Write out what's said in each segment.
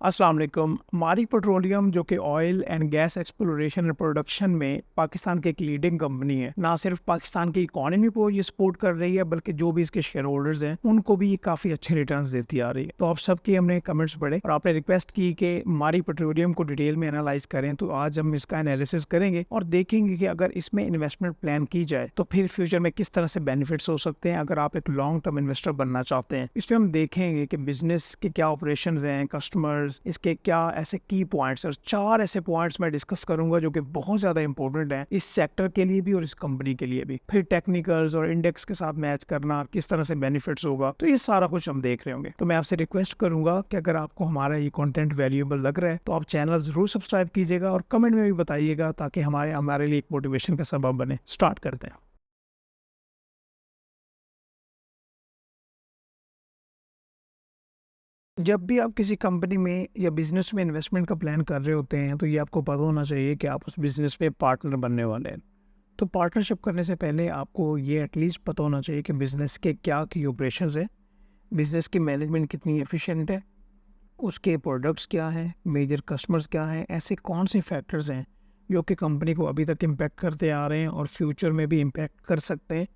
अस्सलाम वालेकुम। मारी पेट्रोलियम जो कि oil and gas exploration and production में पाकिस्तान की एक लीडिंग कंपनी है, ना सिर्फ पाकिस्तान की इकोनॉमी को ये सपोर्ट कर रही है बल्कि जो भी इसके शेयर होल्डर्स हैं उनको भी ये काफ़ी अच्छे रिटर्न्स देती आ रही है। तो आप सबकी हमने कमेंट्स पढ़े और आपने रिक्वेस्ट की कि मारी पेट्रोलियम को डिटेल में एनालाइज करें, तो आज हम इसका एनालिसिस करेंगे और देखेंगे कि अगर इसमें इन्वेस्टमेंट प्लान की जाए तो फिर फ्यूचर में किस तरह से बेनिफिट्स हो सकते हैं अगर आप एक लॉन्ग टर्म इन्वेस्टर बनना चाहते हैं। इसमें हम देखेंगे कि बिजनेस के क्या ऑपरेशंस हैं, कस्टमर्स, इसके क्या ऐसे की पॉइंट्स, और 4 ऐसे पॉइंट्स मैं डिस्कस करूंगा जो कि बहुत ज़्यादा इंपॉर्टेंट हैं इस सेक्टर के लिए भी और इस कंपनी के लिए भी। फिर टेक्निकल्स और इंडेक्स के साथ मैच करना, किस तरह से बेनिफिट्स होगा, तो ये सारा कुछ हम देख रहे होंगे। तो मैं आपसे रिक्वेस्ट करूंगा कि अगर आपको हमारा ये कंटेंट वैल्यूएबल लग रहा है तो आप चैनल जरूर सब्सक्राइब कीजिएगा और कमेंट में भी बताइएगा ताकि हमारे लिए एक मोटिवेशन का सबब बने। स्टार्ट करते हैं। जब भी आप किसी कंपनी में या बिजनेस में इन्वेस्टमेंट का प्लान कर रहे होते हैं तो ये आपको पता होना चाहिए कि आप उस बिजनेस में पार्टनर बनने वाले हैं। तो पार्टनरशिप करने से पहले आपको ये एटलीस्ट पता होना चाहिए कि बिजनेस के क्या की ऑपरेशंस है, बिजनेस की मैनेजमेंट कितनी एफिशिएंट है, उसके प्रोडक्ट्स क्या हैं, मेजर कस्टमर्स क्या हैं, ऐसे कौन से फैक्टर्स हैं जो कि कंपनी को अभी तक इम्पेक्ट करते आ रहे हैं और फ्यूचर में भी इम्पेक्ट कर सकते हैं।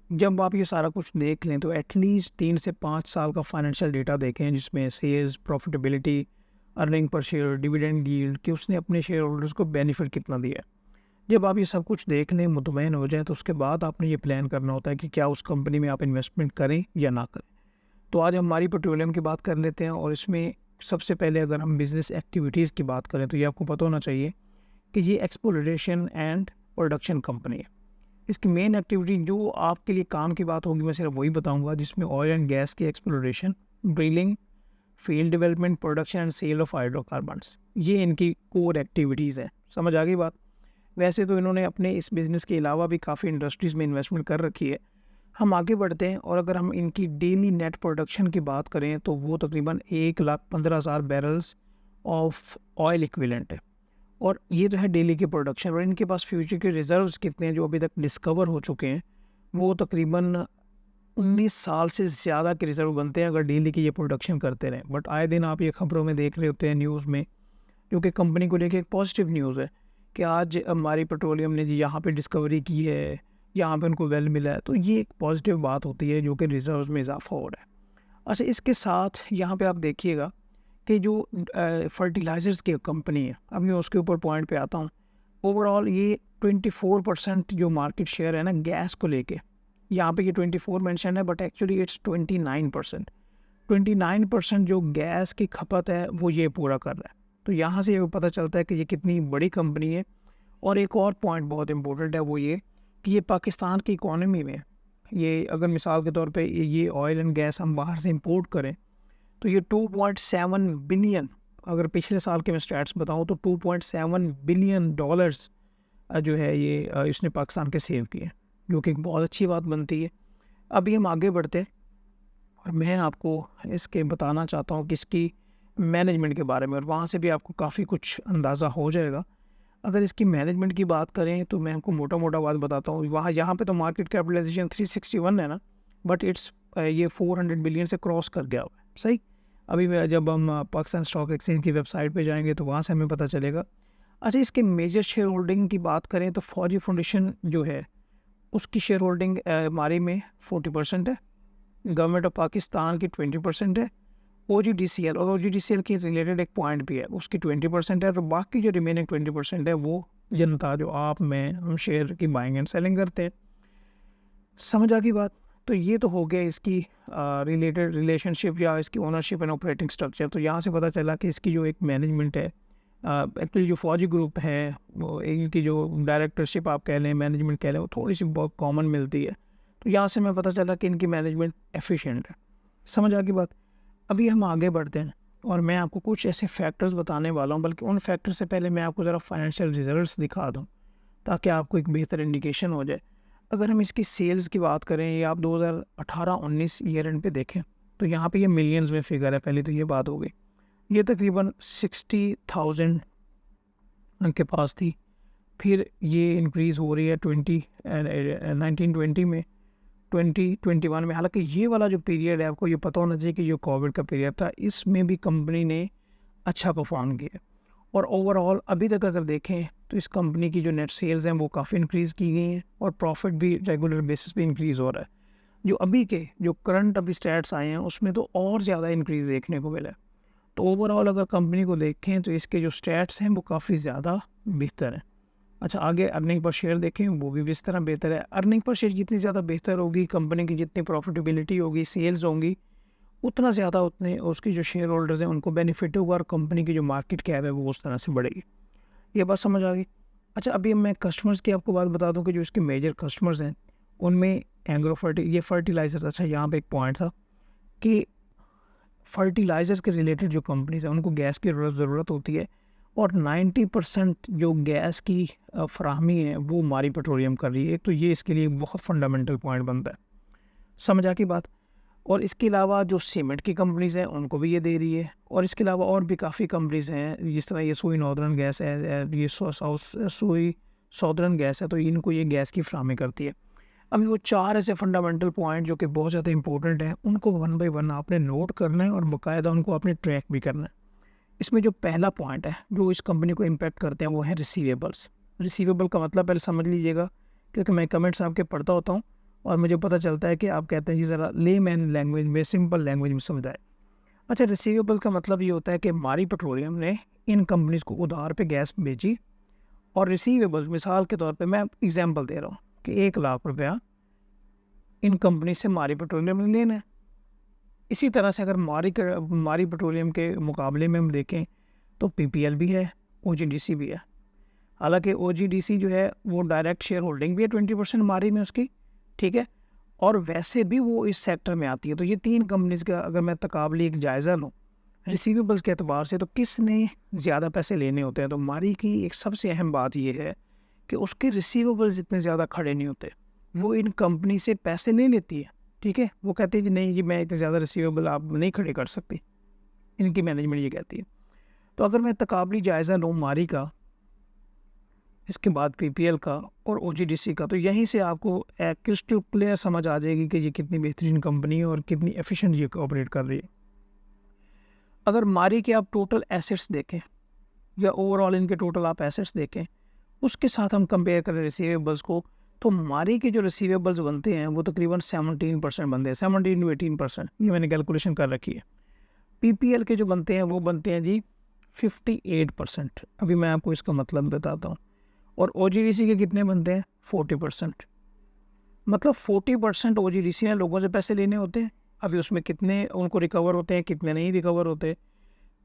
जब आप ये सारा कुछ देख लें तो एटलीस्ट 3 से 5 साल का फाइनेंशियल डेटा देखें जिसमें sales, profitability, earning per share, dividend yield, कि उसने अपने शेयर होल्डर्स को बेनिफिट कितना दिया है। जब आप ये सब कुछ देख लें, मुतमईन हो जाए, तो उसके बाद आपने ये प्लान करना होता है कि क्या उस कंपनी में आप इन्वेस्टमेंट करें या ना करें। तो आज हम हमारी पेट्रोलियम की बात कर लेते हैं और इसमें सबसे पहले अगर हम बिज़नेस एक्टिविटीज़ की बात करें तो ये आपको पता होना चाहिए कि ये एक्सप्लोरेशन एंड प्रोडक्शन कंपनी है। इसकी मेन एक्टिविटी जो आपके लिए काम की बात होगी मैं सिर्फ वही बताऊंगा, जिसमें ऑयल एंड गैस की exploration, drilling, field development, production and sale of hydrocarbons, ये इनकी कोर एक्टिविटीज़ है। समझ आ गई बात। वैसे तो इन्होंने अपने इस बिज़नेस के अलावा भी काफ़ी इंडस्ट्रीज़ में इन्वेस्टमेंट कर रखी है। हम आगे बढ़ते हैं और अगर हम इनकी डेली नेट प्रोडक्शन की बात करें तो वो तकरीबन 1,15,000 बैरल्स ऑफ ऑयल इक्विवेलेंट है। और ये तो है डेली की प्रोडक्शन, और इनके पास फ्यूचर के रिजर्व्स कितने हैं जो अभी तक डिस्कवर हो चुके हैं, वो तकरीबन 19 साल से ज़्यादा के रिजर्व बनते हैं अगर डेली की ये प्रोडक्शन करते रहें। बट आए दिन आप ये खबरों में देख रहे होते हैं न्यूज़ में, जो कि कंपनी को लेके एक पॉजिटिव न्यूज़ है कि आज हमारी पेट्रोलियम ने जी यहाँ पे डिस्कवरी की है, यहाँ पे उनको वेल मिला है। तो ये एक पॉजिटिव बात होती है जो कि रिजर्व्स में इजाफा हो रहा है। अच्छा, इसके साथ यहाँ पे आप देखिएगा कि जो फर्टिलाइज़र्स की कंपनी है, अब मैं उसके ऊपर पॉइंट पे आता हूँ। ओवरऑल ये 24% जो मार्केट शेयर है ना गैस को लेके, यहाँ पे ये 24 मेंशन है बट एक्चुअली इट्स 29%। 29% जो गैस की खपत है वो ये पूरा कर रहा है। तो यहाँ से ये पता चलता है कि ये कितनी बड़ी कंपनी है। और एक और पॉइंट बहुत इंपॉर्टेंट है वो ये कि ये पाकिस्तान की इकोनॉमी में, ये अगर मिसाल के तौर पे ये ऑयल एंड गैस हम बाहर से इंपोर्ट करें तो ये 2.7 बिलियन, अगर पिछले साल के मैं स्टैट्स बताऊं तो 2.7 बिलियन डॉलर्स जो है ये इसने पाकिस्तान के सेव किए, जो कि एक बहुत अच्छी बात बनती है। अभी हम आगे बढ़ते हैं और मैं आपको इसके बताना चाहता हूँ कि इसकी मैनेजमेंट के बारे में, और वहाँ से भी आपको काफ़ी कुछ अंदाज़ा हो जाएगा। अगर इसकी मैनेजमेंट की बात करें तो मैं आपको मोटा मोटा बात बताता हूँ। वहाँ यहाँ पे तो मार्केट कैपिटलाइजेशन 361 है ना, बट इट्स ये 400 बिलियन से क्रॉस कर गया हुआ है। सही। अभी जब हम पाकिस्तान स्टॉक एक्सचेंज की वेबसाइट पे जाएंगे तो वहाँ से हमें पता चलेगा। अच्छा, इसके मेजर शेयर होल्डिंग की बात करें तो फौजी फाउंडेशन जो है उसकी शेयर होल्डिंग हमारे में 40% है, गवर्नमेंट ऑफ पाकिस्तान की 20% है, OGDCL, और OGDCL की रिलेटेड एक पॉइंट भी है, उसकी 20% है। तो बाकी जो रिमेनिंग 20% है वो जनता, जो आप, मैं, हम शेयर की बाइंग एंड सेलिंग करते हैं। समझ आ गई बात। तो ये तो हो गया इसकी रिलेटेड रिलेशनशिप या इसकी ओनरशिप एंड ऑपरेटिंग स्ट्रक्चर। तो यहाँ से पता चला कि इसकी जो एक मैनेजमेंट है, एक्चुअली जो फौजी ग्रुप है वो इनकी जो डायरेक्टरशिप आप कह लें, मैनेजमेंट कह लें, वो थोड़ी सी बहुत कॉमन मिलती है। तो यहाँ से मैं पता चला कि इनकी मैनेजमेंट एफिशिएंट है। समझ आ गई बात। अभी हम आगे बढ़ते हैं और मैं आपको कुछ ऐसे फैक्टर्स बताने वाला हूँ, बल्कि उन फैक्टर से पहले मैं आपको ज़रा फाइनेंशियल रिजल्ट्स दिखा दूँ ताकि आपको एक बेहतर इंडिकेशन हो जाए। अगर हम इसकी सेल्स की बात करें या आप 2018-19 ईयर एंड पे देखें तो यहाँ पे ये मिलियंस में फिगर है। पहले तो ये बात हो गई। ये तकरीबन 60,000 के पास थी, फिर ये इंक्रीज़ हो रही है 1920 में, 2021 में। हालांकि ये वाला जो पीरियड है आपको ये पता होना चाहिए कि जो कोविड का पीरियड था, इसमें भी कंपनी ने अच्छा परफॉर्म किया। और ओवरऑल अभी तक अगर देखें तो इस कंपनी की जो नेट सेल्स हैं वो काफ़ी इंक्रीज़ की गई हैं और प्रॉफिट भी रेगुलर बेसिस पे इंक्रीज़ हो रहा है। जो अभी के जो करंट अभी स्टैट्स आए हैं उसमें तो और ज़्यादा इंक्रीज़ देखने को मिला है। तो ओवरऑल अगर कंपनी को देखें तो इसके जो स्टैट्स हैं वो काफ़ी ज़्यादा बेहतर हैं। अच्छा, आगे अर्निंग पर शेयर देखें वो भी इस तरह बेहतर है। अर्निंग पर शेयर जितनी ज़्यादा बेहतर होगी, कंपनी की जितनी प्रॉफिटेबिलिटी होगी, सेल्स होंगी, उतना ज़्यादा उतने उसके जो शेयर होल्डर्स हैं उनको बेनिफिट होगा और कंपनी की जो मार्केट कैप है वो उस तरह से बढ़ेगी। ये बात समझ आ गई। अच्छा, अभी मैं कस्टमर्स की आपको बात बता दूं कि जो इसके मेजर कस्टमर्स हैं उनमें एग्रो ये फर्टिलाइज़र्स। अच्छा, यहाँ पे एक पॉइंट था कि फर्टिलाइज़र्स के रिलेटेड जो कंपनीज हैं उनको गैस की ज़रूरत होती है और 90% जो गैस की फराहमी है वो मारी पेट्रोलियम कर रही है। तो ये इसके लिए बहुत फंडामेंटल पॉइंट बनता है। समझ आ की बात। और इसके अलावा जो सीमेंट की कंपनीज़ हैं उनको भी ये दे रही है और इसके अलावा और भी काफ़ी कंपनीज़ हैं जिस तरह ये सोई नॉर्दर्न गैस है, ये सोई सॉदर्न गैस है, तो इनको ये गैस की फराहमी करती है। अभी वो 4 ऐसे फंडामेंटल पॉइंट जो कि बहुत ज़्यादा इंपॉर्टेंट हैं उनको वन बाय वन आपने नोट करना है और बाकायदा उनको आपने ट्रैक भी करना है। इसमें जो पहला पॉइंट है जो इस कंपनी को इम्पैक्ट करते हैं वो है रिसीवेबल्स। रिसीवेबल का मतलब पहले समझ लीजिएगा, क्योंकि मैं कमेंट्स आपके पढ़ता होता हूँ और मुझे पता चलता है कि आप कहते हैं जी ज़रा लेमैन लैंग्वेज में, सिंपल लैंग्वेज में समझाए। अच्छा, रिसीवेबल का मतलब ये होता है कि मारी पेट्रोलियम ने इन कंपनीज़ को उधार पे गैस बेची और रिसीवेबल्स मिसाल के तौर पे मैं एग्जांपल दे रहा हूँ कि 1 लाख रुपया इन कंपनी से मारी पेट्रोलियम ने लेना है। इसी तरह से अगर मारी पेट्रोलियम के मुकाबले में हम देखें तो पीपीएल भी है, ओजीडीसी भी है। हालांकि ओजीडीसी जो है वो डायरेक्ट शेयर होल्डिंग भी है 20% मारी में उसकी, ठीक है, और वैसे भी वो इस सेक्टर में आती है। तो ये 3 कंपनीज़ का अगर मैं तकाबली एक जायज़ा लूँ रिसीवेबल्स के अतबार से तो किसने ज़्यादा पैसे लेने होते हैं, तो मारी की एक सबसे अहम बात ये है कि उसके रिसीवेबल्स इतने ज़्यादा खड़े नहीं होते। वो इन कंपनी से पैसे ले लेती है, ठीक है, वो कहती है कि नहीं जी मैं इतने ज़्यादा रिसीवेबल आप नहीं खड़े कर सकती, इनकी मैनेजमेंट ये कहती है। तो अगर मैं तकाबली जायज़ा लूँ मारी का, इसके बाद पीपीएल का और ओजीडीसी का, तो यहीं से आपको क्रिस्टल क्लियर समझ आ जाएगी कि ये कितनी बेहतरीन कंपनी है और कितनी एफिशिएंट ये ऑपरेट कर रही है। अगर मारी के आप टोटल एसेट्स देखें या ओवरऑल इनके टोटल आप एसेट्स देखें, उसके साथ हम कंपेयर करें रिसीवेबल्स को, तो मारी के जो रिसीवेबल्स बनते हैं वो तकरीबन 17% बनते हैं, 17 to 18%, ये मैंने कैलकुलेशन कर रखी है। पीपीएल के जो बनते हैं वो बनते हैं जी 58%। अभी मैं आपको इसका मतलब बताता हूँ। और ओजीडीसी के कितने बनते हैं? 40%। मतलब 40% ओजीडीसी ने लोगों से पैसे लेने होते हैं। अभी उसमें कितने उनको रिकवर होते हैं, कितने नहीं रिकवर होते।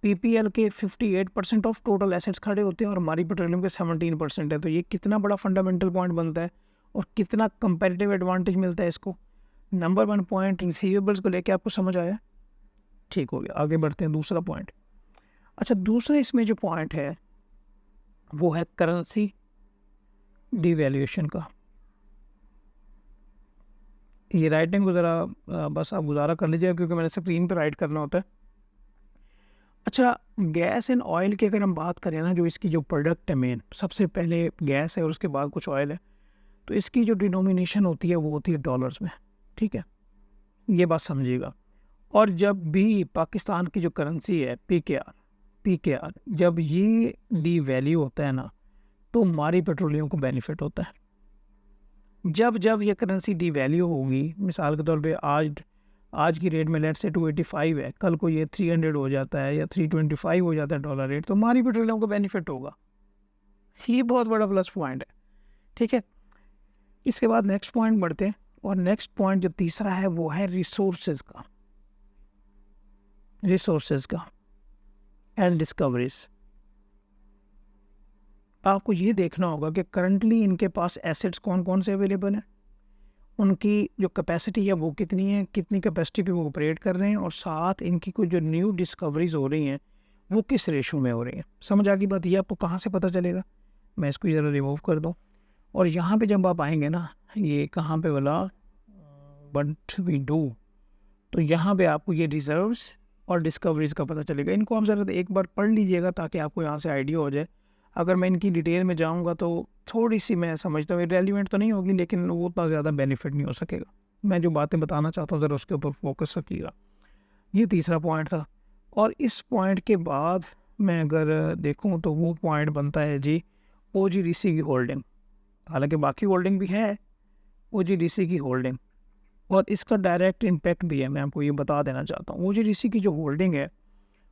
पीपीएल के 58% ऑफ टोटल एसेट्स खड़े होते हैं और मारी पेट्रोलियम के 17% है। तो ये कितना बड़ा फंडामेंटल पॉइंट बनता है और कितना कंपेरेटिव एडवांटेज मिलता है इसको। नंबर 1 पॉइंट रिसीवेबल्स को लेके आपको समझ आया? ठीक हो गया, आगे बढ़ते हैं दूसरा पॉइंट। अच्छा, दूसरा इसमें जो पॉइंट है वो है करेंसी डिवैल्यूएशन का। ये राइटिंग को ज़रा बस आप गुजारा कर लीजिए क्योंकि मैंने स्क्रीन पे राइट करना होता है। अच्छा, गैस एंड ऑयल की अगर हम बात करें ना, जो इसकी जो प्रोडक्ट है मेन, सबसे पहले गैस है और उसके बाद कुछ ऑयल है, तो इसकी जो डिनोमिनेशन होती है वो होती है डॉलर्स में, ठीक है, ये बात समझिएगा। और जब भी पाकिस्तान की जो करेंसी है पीकेआर जब ये डी वैल्यू होता है ना, तो मारी पेट्रोलियम को बेनिफिट होता है। जब ये करेंसी डी वैल्यू होगी, मिसाल के तौर पे आज की रेट में लेट से 285 है, कल को ये 300 हो जाता है या 325 हो जाता है डॉलर रेट, तो मारी पेट्रोलियम को बेनिफिट होगा। ये बहुत बड़ा प्लस पॉइंट है, ठीक है। इसके बाद नेक्स्ट पॉइंट बढ़ते हैं और नेक्स्ट पॉइंट जो तीसरा है वो है रिसोर्सेज का एंड डिस्कवरीज। आपको ये देखना होगा कि करंटली इनके पास एसेट्स कौन कौन से अवेलेबल हैं, उनकी जो कैपेसिटी है वो कितनी है, कितनी कैपेसिटी पे वो ऑपरेट कर रहे हैं, और साथ इनकी कुछ जो न्यू डिस्कवरीज हो रही हैं वो किस रेशो में हो रही हैं। समझ आ गई बात? ये आपको कहाँ से पता चलेगा? मैं इसको ज़रा रिमूव कर दूँ और यहाँ पे जब आप आएंगे ना, ये कहाँ पे वाला बट वी डू, तो यहाँ पे आपको ये रिजर्व्स और डिस्कवरीज का पता चलेगा। इनको आप ज़रा एक बार पढ़ लीजिएगा ताकि आपको यहाँ से आइडिया हो जाए। अगर मैं इनकी डिटेल में जाऊँगा तो थोड़ी सी मैं समझता हूँ रेलिवेंट तो नहीं होगी, लेकिन वो उतना ज़्यादा बेनिफिट नहीं हो सकेगा। मैं जो बातें बताना चाहता हूँ ज़रा उसके ऊपर फोकस रखिएगा। ये तीसरा पॉइंट था। और इस पॉइंट के बाद मैं अगर देखूँ तो वो पॉइंट बनता है जी ओजीडीसी की होल्डिंग। हालाँकि बाकी होल्डिंग भी है, ओजीडीसी की होल्डिंग, और इसका डायरेक्ट इम्पैक्ट भी है, मैं आपको ये बता देना चाहता हूँ। ओजीडीसी की जो होल्डिंग है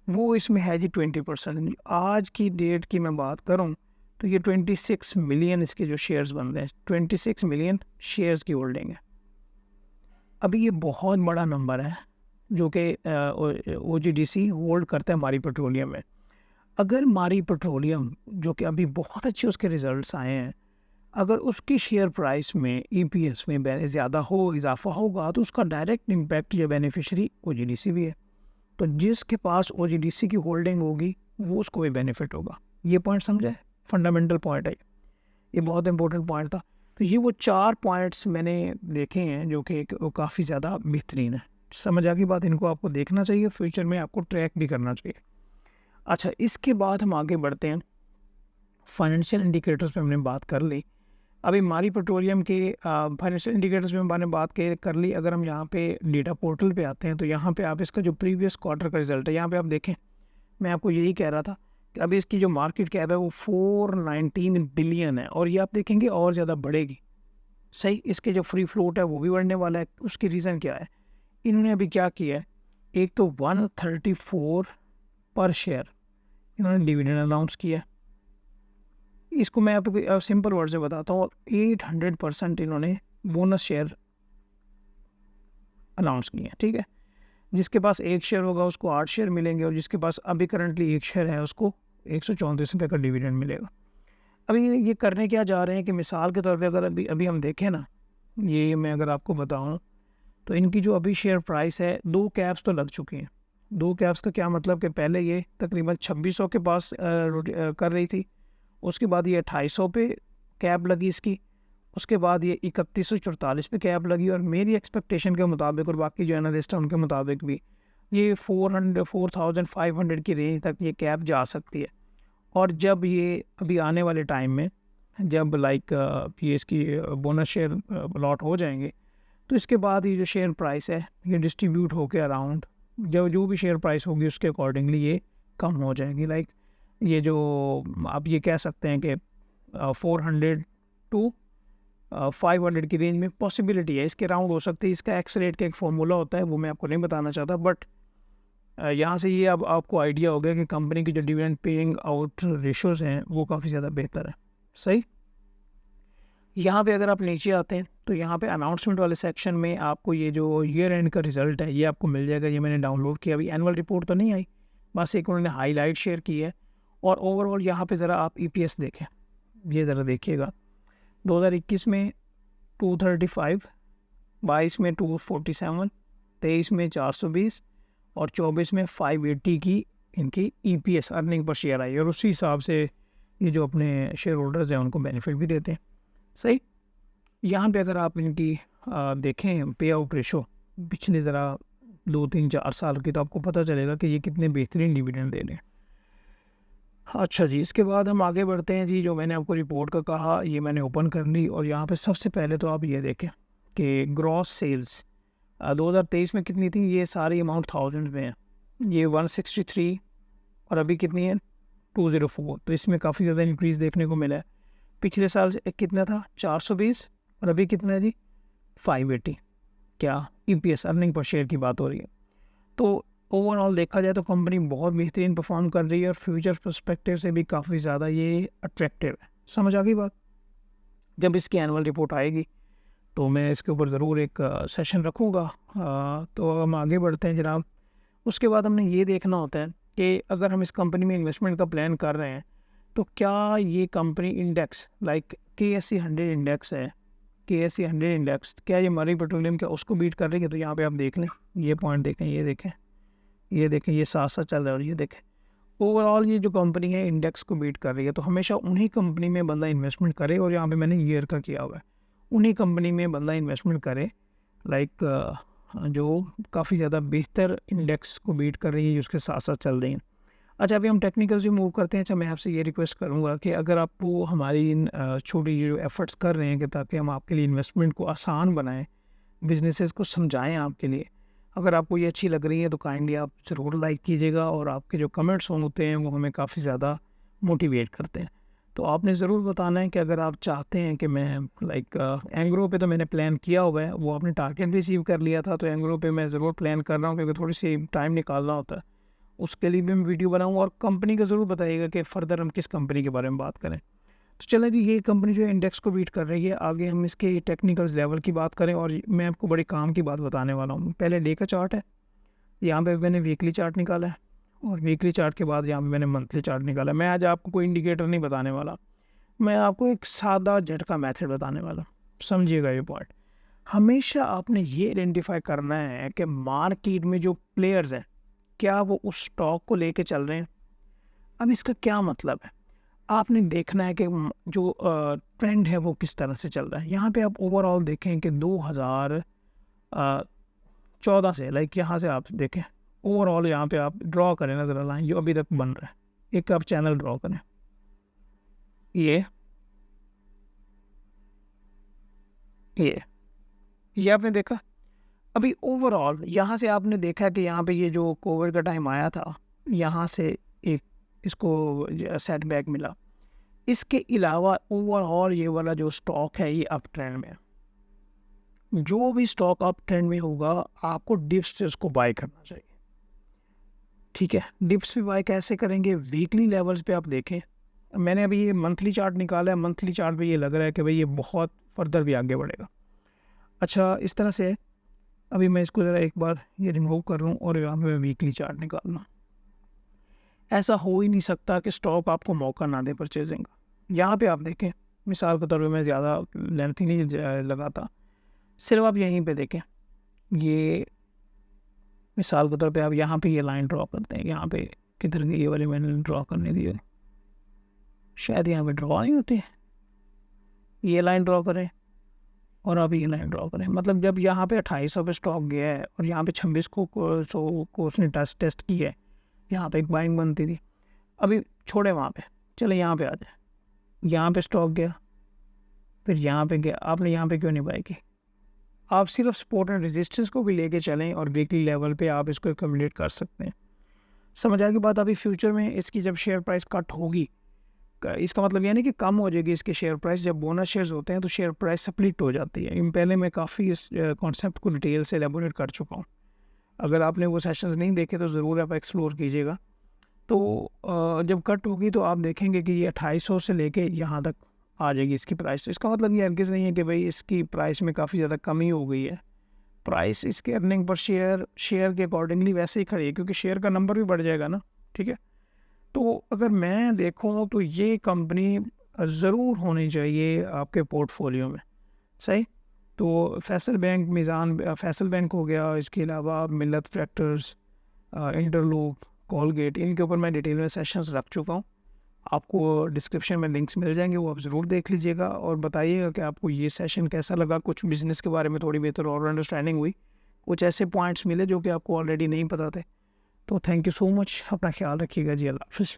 वो इसमें है जी 20%। आज की डेट की मैं बात करूँ तो ये 26 मिलियन इसके जो शेयर्स बन रहे हैं, 26 मिलियन शेयर्स की होल्डिंग है। अभी ये बहुत बड़ा नंबर है जो कि ओजीडीसी होल्ड करता है मारी पेट्रोलियम में। अगर मारी पेट्रोलियम, जो कि अभी बहुत अच्छे उसके रिजल्ट्स आए हैं, अगर उसकी शेयर प्राइस में ईपीएस में ज़्यादा इजाफा होगा तो उसका डायरेक्ट इम्पैक्ट या बेनिफिशियरी ओजीडीसी भी है। तो जिसके पास ओजीडीसी की होल्डिंग होगी वो उसको भी बेनिफिट होगा। ये पॉइंट समझा है, फंडामेंटल पॉइंट है, ये बहुत इंपॉर्टेंट पॉइंट था। तो ये वो 4 पॉइंट्स मैंने देखे हैं जो कि काफ़ी ज़्यादा बेहतरीन है। समझ आ गई बात, इनको आपको देखना चाहिए, फ्यूचर में आपको ट्रैक भी करना चाहिए। अच्छा, इसके बाद हम आगे बढ़ते हैं, फाइनेंशियल इंडिकेटर्स पे हमने बात कर ली। अभी मारी पेट्रोलियम के फाइनेंशियल इंडिकेटर्स में मैंने बात कर ली। अगर हम यहाँ पे डेटा पोर्टल पे आते हैं तो यहाँ पे आप इसका जो प्रीवियस क्वार्टर का रिजल्ट है यहाँ पे आप देखें, मैं आपको यही कह रहा था कि अभी इसकी जो मार्केट कैप है वो 419 बिलियन है, और ये आप देखेंगे और ज़्यादा बढ़ेगी। सही, इसके जो फ्री फ्लोट है वो भी बढ़ने वाला है। उसकी रीज़न क्या है, इन्होंने अभी क्या किया है, एक तो 134 पर शेयर इन्होंने डिविडेंड अनाउंस किया है। इसको मैं आपको सिंपल वर्ड से बताता हूँ, 800% इन्होंने बोनस शेयर अनाउंस किए हैं। ठीक है, जिसके पास 1 शेयर होगा उसको 8 शेयर मिलेंगे, और जिसके पास अभी करंटली 1 शेयर है उसको 134 रुपये का डिविडेंड मिलेगा। अभी ये करने क्या जा रहे हैं कि मिसाल के तौर पे अगर अभी अभी हम देखें ना, ये मैं अगर आपको बताऊं तो इनकी जो अभी शेयर प्राइस है 2 कैप्स तो लग चुकी हैं। 2 कैप्स का क्या मतलब कि पहले ये तकरीबन 2600 के पास कर रही थी, उसके बाद ये 2800 पे कैप लगी इसकी, उसके बाद ये 3144 पे कैप लगी, और मेरी एक्सपेक्टेशन के मुताबिक और बाकी जो एनालिस्ट हैं उनके मुताबिक भी ये 4500 की रेंज तक ये कैप जा सकती है। और जब ये अभी आने वाले टाइम में जब ये इसकी बोनस शेयर अलॉट हो जाएंगे तो इसके बाद ये जो शेयर प्राइस है ये डिस्ट्रीब्यूट होकर अराउंड जो भी शेयर प्राइस होगी उसके अकॉर्डिंगली ये कम हो जाएगी। ये जो आप ये कह सकते हैं कि 400 टू 500 की रेंज में पॉसिबिलिटी है, इसके राउंड हो सकते हैं। इसका एक्स रेट का एक फॉर्मूला होता है, वो मैं आपको नहीं बताना चाहता, बट यहाँ से ये अब आपको आइडिया हो गया कि कंपनी की जो डिविडेंड पेइंग आउट रेशोज़ हैं वो काफ़ी ज़्यादा बेहतर है। सही, यहाँ पे अगर आप नीचे आते हैं तो यहाँ पे अनाउंसमेंट वाले सेक्शन में आपको ये जो ईयर एंड का रिज़ल्ट है ये आपको मिल जाएगा। ये मैंने डाउनलोड किया, अभी एनुअल रिपोर्ट तो नहीं आई, बस एक उन्होंने हाईलाइट शेयर की है। और ओवरऑल यहाँ पे ज़रा आप ईपीएस देखें, ये ज़रा देखिएगा, 2021 में 235, 22 में 247, 23 में 420 और 24 में 580 की इनकी EPS earning per share I, और उसी हिसाब से ये जो अपने शेयर होल्डर्स हैं उनको बेनिफिट भी देते हैं। सही, यहाँ पे अगर आप इनकी देखें पे आउट रेशो पिछले ज़रा 2-3-4 साल की, तो आपको पता चलेगा कि ये कितने बेहतरीन डिविडेंड दे रहे हैं। अच्छा जी, इसके बाद हम आगे बढ़ते हैं जी। जो मैंने आपको रिपोर्ट का कहा ये मैंने ओपन कर ली, और यहाँ पे सबसे पहले तो आप ये देखें कि ग्रॉस सेल्स 2023 में कितनी थी, ये सारी अमाउंट थाउजेंड में है। ये 163 और अभी कितनी है 204, तो इसमें काफ़ी ज़्यादा इंक्रीज़ देखने को मिला है। पिछले साल कितना था 420 और अभी कितना है जी 580। क्या ईपीएस अर्निंग पर शेयर की बात हो रही है। तो ओवरऑल देखा जाए तो कंपनी बहुत बेहतरीन परफॉर्म कर रही है, और फ्यूचर पर्सपेक्टिव से भी काफ़ी ज़्यादा ये अट्रैक्टिव है। समझ आ गई बात। जब इसकी एनुअल रिपोर्ट आएगी तो मैं इसके ऊपर ज़रूर एक सेशन रखूँगा। तो हम आगे बढ़ते हैं जनाब। उसके बाद हमने ये देखना होता है कि अगर हम इस कंपनी में इन्वेस्टमेंट का प्लान कर रहे हैं तो क्या ये कंपनी इंडेक्स KSE 100 इंडेक्स है, KSE 100 इंडेक्स, क्या ये मरी पेट्रोलियम क्या उसको बीट कर रही है। तो यहाँ पे आप देख लें, ये पॉइंट देखें, ये देखें, ये साथ साथ चल रहा है, और ये देखें ओवरऑल ये जो कंपनी है इंडेक्स को बीट कर रही है। तो हमेशा उन्हीं कंपनी में बंदा इन्वेस्टमेंट करे, और यहाँ पे मैंने ईयर का किया हुआ है, उन्हीं कंपनी में बंदा इन्वेस्टमेंट करे जो काफ़ी ज़्यादा बेहतर इंडेक्स को बीट कर रही है, उसके साथ साथ चल रही हैं। अच्छा, अभी हम टेक्निकल से मूव करते हैं। अच्छा, मैं आपसे ये रिक्वेस्ट करूँगा कि अगर आपको हमारी इन छोटी जो एफर्ट्स कर रहे हैं कि ताकि हम आपके लिए इन्वेस्टमेंट को आसान बनाएं, बिजनेसेस को समझाएं आपके लिए, अगर आपको ये अच्छी लग रही है तो काइंडली आप ज़रूर लाइक कीजिएगा, और आपके जो कमेंट्स होते हैं वो हमें काफ़ी ज़्यादा मोटिवेट करते हैं। तो आपने ज़रूर बताना है कि अगर आप चाहते हैं कि मैं लाइक एंग्रो पे तो मैंने प्लान किया हुआ है, वो आपने टारगेट रिसीव कर लिया था, तो एंग्रो पे मैं ज़रूर प्लान कर रहा हूँ क्योंकि थोड़ी सी टाइम निकालना होता है, उसके लिए भी मैं वीडियो बनाऊँगा। और कंपनी का ज़रूर बताइएगा कि फ़र्दर हम किस कंपनी के बारे में बात करें। तो चलें जी, ये कंपनी जो है इंडेक्स को बीट कर रही है। आगे हम इसके टेक्निकल्स लेवल की बात करें, और मैं आपको बड़े काम की बात बताने वाला हूँ। पहले डे का चार्ट है, यहाँ पे मैंने वीकली चार्ट निकाला है, और वीकली चार्ट के बाद यहाँ पे मैंने मंथली चार्ट निकाला है। मैं आज आपको कोई इंडिकेटर नहीं बताने वाला, मैं आपको एक सादा झटका मेथड बताने वाला हूँ। समझिएगा ये पॉइंट। हमेशा आपने ये आइडेंटिफाई करना है कि मार्केट में जो प्लेयर्स हैं, क्या वो उस स्टॉक को लेके चल रहे हैं। अब इसका क्या मतलब है, आपने देखना है कि जो ट्रेंड है वो किस तरह से चल रहा है। यहाँ पे आप ओवरऑल देखें कि 2014 से, लाइक यहाँ से आप देखें ओवरऑल, यहाँ पे आप ड्रॉ करें ना ज़रा लाइन जो अभी तक बन रहा है, एक आप चैनल ड्रॉ करें। ये ये आपने देखा। अभी ओवरऑल यहाँ से आपने देखा कि यहाँ पे ये जो कोविड का टाइम आया था, यहाँ से एक इसको सेटबैक मिला। इसके अलावा ओवरऑल ये वाला जो स्टॉक है ये अप ट्रेंड में है। जो भी स्टॉक अप ट्रेंड में होगा आपको डिप्स से उसको बाय करना चाहिए, ठीक है। डिप्स पे बाय कैसे करेंगे, वीकली लेवल्स पे आप देखें। मैंने अभी ये मंथली चार्ट निकाला है, मंथली चार्ट पे ये लग रहा है कि भाई ये बहुत फर्दर भी आगे बढ़ेगा। अच्छा, इस तरह से अभी मैं इसको ज़रा एक बार ये रिमूव कर रहा हूँ और यहाँ पे मैं वीकली चार्ट निकालना। ऐसा हो ही नहीं सकता कि स्टॉक आपको मौका ना दे परचेजिंग का। यहाँ पे आप देखें, मिसाल के तौर पे मैं ज़्यादा लेंथी नहीं लगाता, सिर्फ आप यहीं पे देखें। ये मिसाल के तौर पे आप यहाँ पे ये लाइन ड्रॉ करते हैं, यहाँ पे किधर गई ये वाली मैंने ड्रॉ करने दी है, शायद यहाँ पे ड्रॉ नहीं होती। ये लाइन ड्रॉ करें और अब ये लाइन ड्रॉ करें, मतलब जब यहाँ पे 2800 पे स्टॉक गया है और यहाँ पे 26 को उसने टेस्ट किया है, यहाँ पे एक बाइंग बनती थी। अभी छोड़े वहाँ पे, चले यहाँ पे आ जाए। यहाँ पे स्टॉक गया, फिर यहाँ पे गया, आपने यहाँ पे क्यों नहीं बाई की। आप सिर्फ सपोर्ट एंड रेजिस्टेंस को भी लेके चलें और वीकली लेवल पे आप इसको एक्यूमुलेट कर सकते हैं। समझ आए की बात। अभी फ्यूचर में इसकी जब शेयर प्राइस कट होगी, इसका मतलब ये नहीं कि कम हो जाएगी इसकी शेयर प्राइस। जब बोनस शेयर्स होते हैं तो शेयर प्राइस स्प्लिट हो जाती है। पहले मैं काफ़ी इस कॉन्सेप्ट को डिटेल से एलेबोरेट कर चुका हूँ। अगर आपने वो सेशंस नहीं देखे तो ज़रूर आप एक्सप्लोर कीजिएगा। तो जब कट होगी तो आप देखेंगे कि ये 2800 से लेके यहाँ तक आ जाएगी इसकी प्राइस। तो इसका मतलब ये हरगिज़ नहीं है कि भाई इसकी प्राइस में काफ़ी ज़्यादा कमी हो गई है। प्राइस इसके अर्निंग पर शेयर के अकॉर्डिंगली वैसे ही खड़ी है, क्योंकि शेयर का नंबर भी बढ़ जाएगा ना, ठीक है। तो अगर मैं देखूँ तो ये कंपनी ज़रूर होनी चाहिए आपके पोर्टफोलियो में, सही। तो फैसल बैंक, मिज़ान फैसल बैंक हो गया, इसके अलावा मिल्लत ट्रैक्टर्स, इंटरलूप, कोलगेट, इनके ऊपर मैं डिटेल में सेशंस रख चुका हूँ। आपको डिस्क्रिप्शन में लिंक्स मिल जाएंगे, वो आप ज़रूर देख लीजिएगा और बताइएगा कि आपको ये सेशन कैसा लगा। कुछ बिज़नेस के बारे में थोड़ी बेहतर और अंडरस्टैंडिंग हुई, कुछ ऐसे पॉइंट्स मिले जो कि आपको ऑलरेडी नहीं पता थे। तो थैंक यू सो मच, अपना ख्याल रखिएगा जी, अल्लाह हाफ़िज़।